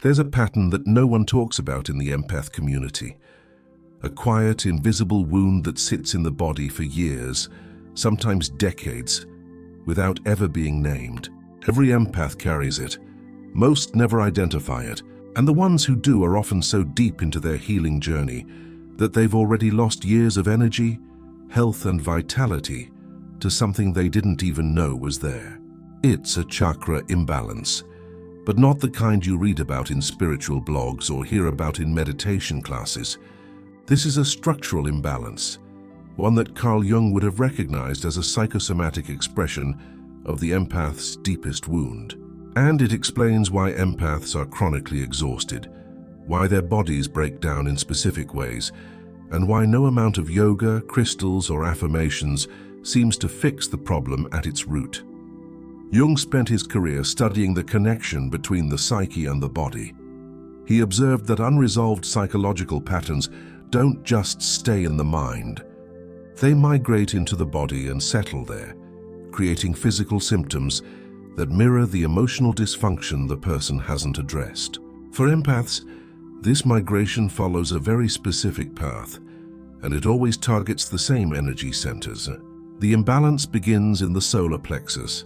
There's a pattern that no one talks about in the empath community. A quiet, invisible wound that sits in the body for years, sometimes decades, without ever being named. Every empath carries it. Most never identify it, and the ones who do are often so deep into their healing journey that they've already lost years of energy, health, and vitality to something they didn't even know was there. It's a chakra imbalance, but not the kind you read about in spiritual blogs or hear about in meditation classes. This is a structural imbalance, one that Carl Jung would have recognized as a psychosomatic expression of the empath's deepest wound. And it explains why empaths are chronically exhausted, why their bodies break down in specific ways, and why no amount of yoga, crystals, or affirmations seems to fix the problem at its root. Jung spent his career studying the connection between the psyche and the body. He observed that unresolved psychological patterns don't just stay in the mind. They migrate into the body and settle there, creating physical symptoms that mirror the emotional dysfunction the person hasn't addressed. For empaths, this migration follows a very specific path, and it always targets the same energy centers. The imbalance begins in the solar plexus,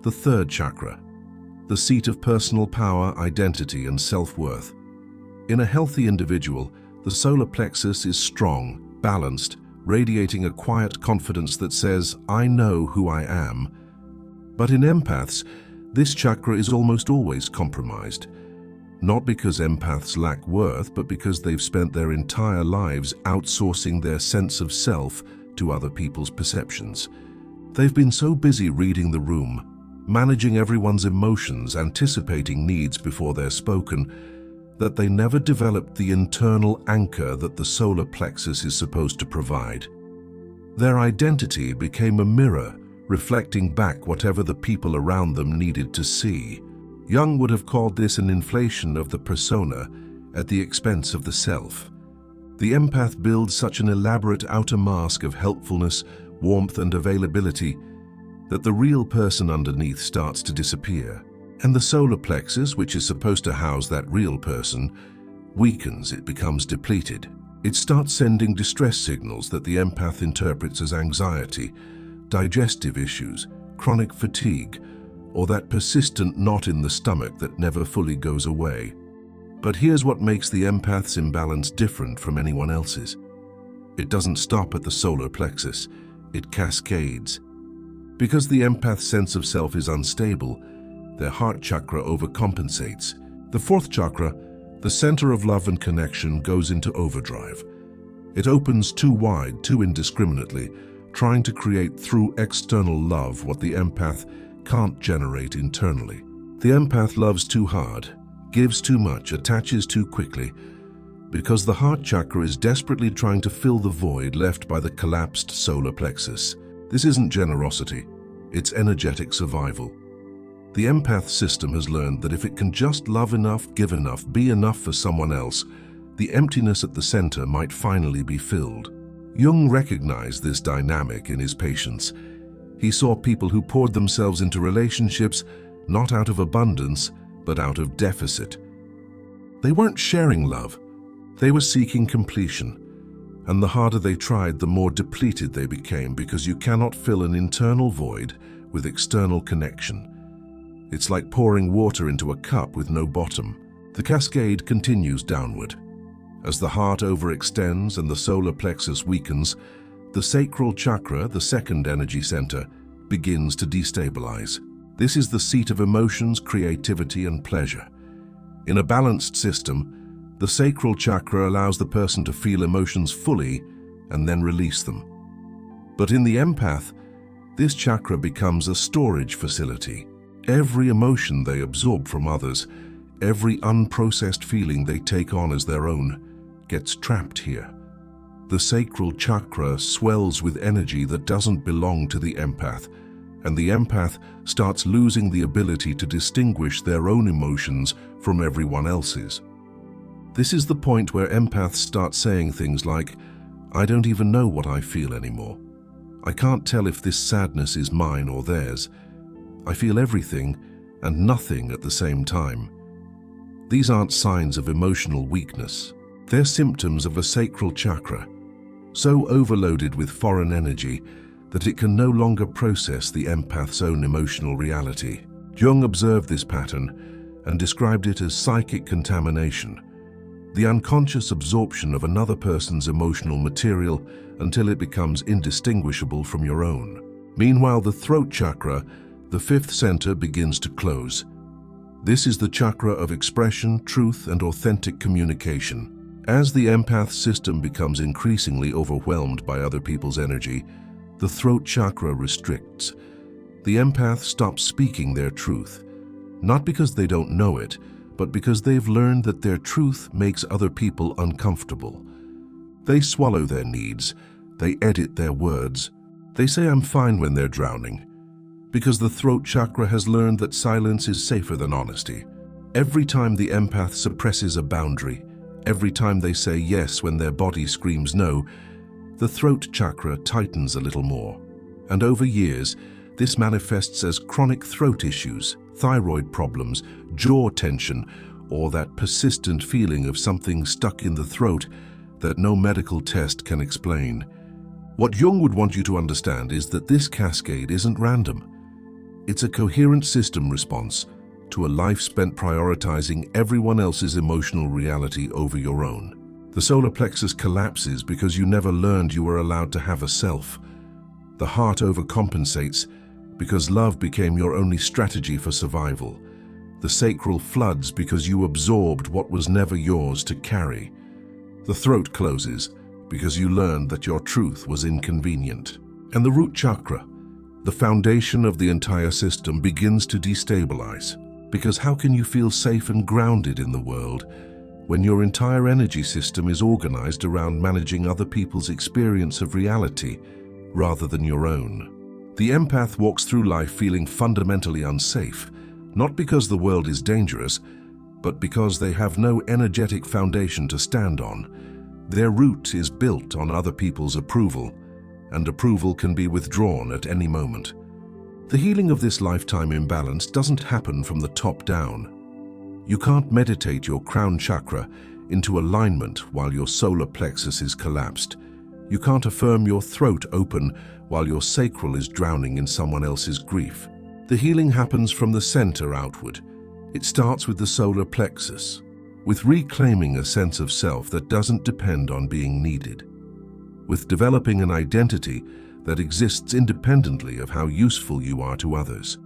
the third chakra, the seat of personal power, identity, and self-worth. In a healthy individual, the solar plexus is strong, balanced, radiating a quiet confidence that says, "I know who I am." But in empaths, this chakra is almost always compromised. Not because empaths lack worth, but because they've spent their entire lives outsourcing their sense of self to other people's perceptions. They've been so busy reading the room, managing everyone's emotions, anticipating needs before they're spoken, that they never developed the internal anchor that the solar plexus is supposed to provide. Their identity became a mirror, reflecting back whatever the people around them needed to see. Jung would have called this an inflation of the persona at the expense of the self. The empath builds such an elaborate outer mask of helpfulness, warmth, and availability that the real person underneath starts to disappear. And the solar plexus, which is supposed to house that real person, weakens. It becomes depleted. It starts sending distress signals that the empath interprets as anxiety, digestive issues, chronic fatigue, or that persistent knot in the stomach that never fully goes away. But here's what makes the empath's imbalance different from anyone else's. It doesn't stop at the solar plexus. It cascades. Because the empath's sense of self is unstable, their heart chakra overcompensates. The fourth chakra, the center of love and connection, goes into overdrive. It opens too wide, too indiscriminately, trying to create through external love what the empath can't generate internally. The empath loves too hard, gives too much, attaches too quickly, because the heart chakra is desperately trying to fill the void left by the collapsed solar plexus. This isn't generosity, it's energetic survival. The empath system has learned that if it can just love enough, give enough, be enough for someone else, the emptiness at the center might finally be filled. Jung recognized this dynamic in his patients. He saw people who poured themselves into relationships not out of abundance, but out of deficit. They weren't sharing love. They were seeking completion. And the harder they tried, the more depleted they became, because you cannot fill an internal void with external connection. It's like pouring water into a cup with no bottom. The cascade continues downward. As the heart overextends and the solar plexus weakens, the sacral chakra, the second energy center, begins to destabilize. This is the seat of emotions, creativity, and pleasure. In a balanced system, the sacral chakra allows the person to feel emotions fully and then release them. But in the empath, this chakra becomes a storage facility. Every emotion they absorb from others, every unprocessed feeling they take on as their own, gets trapped here. The sacral chakra swells with energy that doesn't belong to the empath, and the empath starts losing the ability to distinguish their own emotions from everyone else's. This is the point where empaths start saying things like, "I don't even know what I feel anymore. I can't tell if this sadness is mine or theirs. I feel everything and nothing at the same time." These aren't signs of emotional weakness. They're symptoms of a sacral chakra, so overloaded with foreign energy that it can no longer process the empath's own emotional reality. Jung observed this pattern and described it as psychic contamination, the unconscious absorption of another person's emotional material until it becomes indistinguishable from your own. Meanwhile, the throat chakra, the fifth center, begins to close. This is the chakra of expression, truth, and authentic communication. As the empath system becomes increasingly overwhelmed by other people's energy, the throat chakra restricts. The empath stops speaking their truth, not because they don't know it, but because they've learned that their truth makes other people uncomfortable. They swallow their needs, they edit their words, they say I'm fine when they're drowning, because the throat chakra has learned that silence is safer than honesty. Every time the empath suppresses a boundary, every time they say yes when their body screams no, the throat chakra tightens a little more. And over years, this manifests as chronic throat issues, thyroid problems, jaw tension, or that persistent feeling of something stuck in the throat that no medical test can explain. What Jung would want you to understand is that this cascade isn't random. It's a coherent system response to a life spent prioritizing everyone else's emotional reality over your own. The solar plexus collapses because you never learned you were allowed to have a self. The heart overcompensates because love became your only strategy for survival. The sacral floods because you absorbed what was never yours to carry. The throat closes because you learned that your truth was inconvenient. And the root chakra, the foundation of the entire system, begins to destabilize. Because how can you feel safe and grounded in the world when your entire energy system is organized around managing other people's experience of reality rather than your own? The empath walks through life feeling fundamentally unsafe, not because the world is dangerous, but because they have no energetic foundation to stand on. Their root is built on other people's approval, and approval can be withdrawn at any moment. The healing of this lifetime imbalance doesn't happen from the top down. You can't meditate your crown chakra into alignment while your solar plexus is collapsed. You can't affirm your throat open while your sacral is drowning in someone else's grief. The healing happens from the center outward. It starts with the solar plexus, with reclaiming a sense of self that doesn't depend on being needed, with developing an identity that exists independently of how useful you are to others,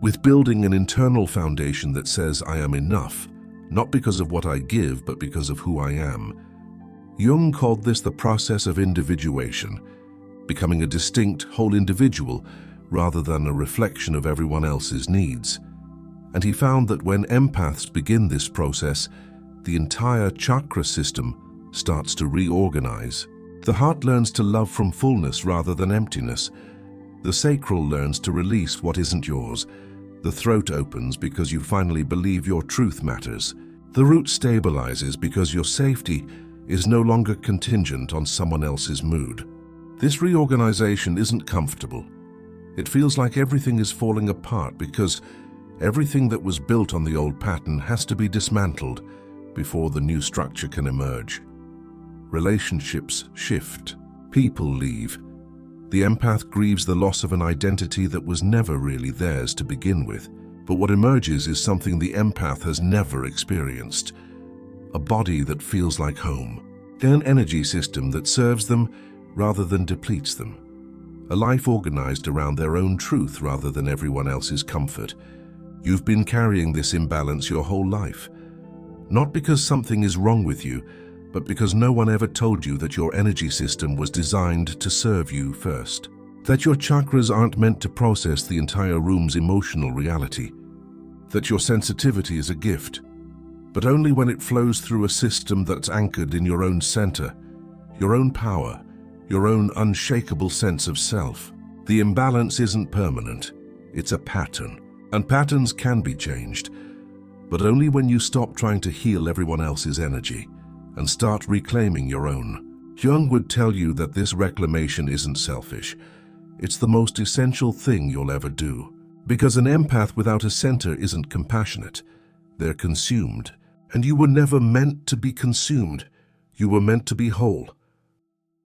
with building an internal foundation that says I am enough, not because of what I give, but because of who I am. Jung called this the process of individuation, becoming a distinct, whole individual rather than a reflection of everyone else's needs. And he found that when empaths begin this process, the entire chakra system starts to reorganize. The heart learns to love from fullness rather than emptiness. The sacral learns to release what isn't yours. The throat opens because you finally believe your truth matters. The root stabilizes because your safety is no longer contingent on someone else's mood. This reorganization isn't comfortable. It feels like everything is falling apart because everything that was built on the old pattern has to be dismantled before the new structure can emerge. Relationships shift. People leave. The empath grieves the loss of an identity that was never really theirs to begin with. But what emerges is something the empath has never experienced. A body that feels like home. An energy system that serves them rather than depletes them. A life organized around their own truth rather than everyone else's comfort. You've been carrying this imbalance your whole life. Not because something is wrong with you, but because no one ever told you that your energy system was designed to serve you first. That your chakras aren't meant to process the entire room's emotional reality. That your sensitivity is a gift, but only when it flows through a system that's anchored in your own center, your own power, your own unshakable sense of self. The imbalance isn't permanent, it's a pattern. And patterns can be changed, but only when you stop trying to heal everyone else's energy and start reclaiming your own. Jung would tell you that this reclamation isn't selfish. It's the most essential thing you'll ever do. Because an empath without a center isn't compassionate. They're consumed. And you were never meant to be consumed. You were meant to be whole.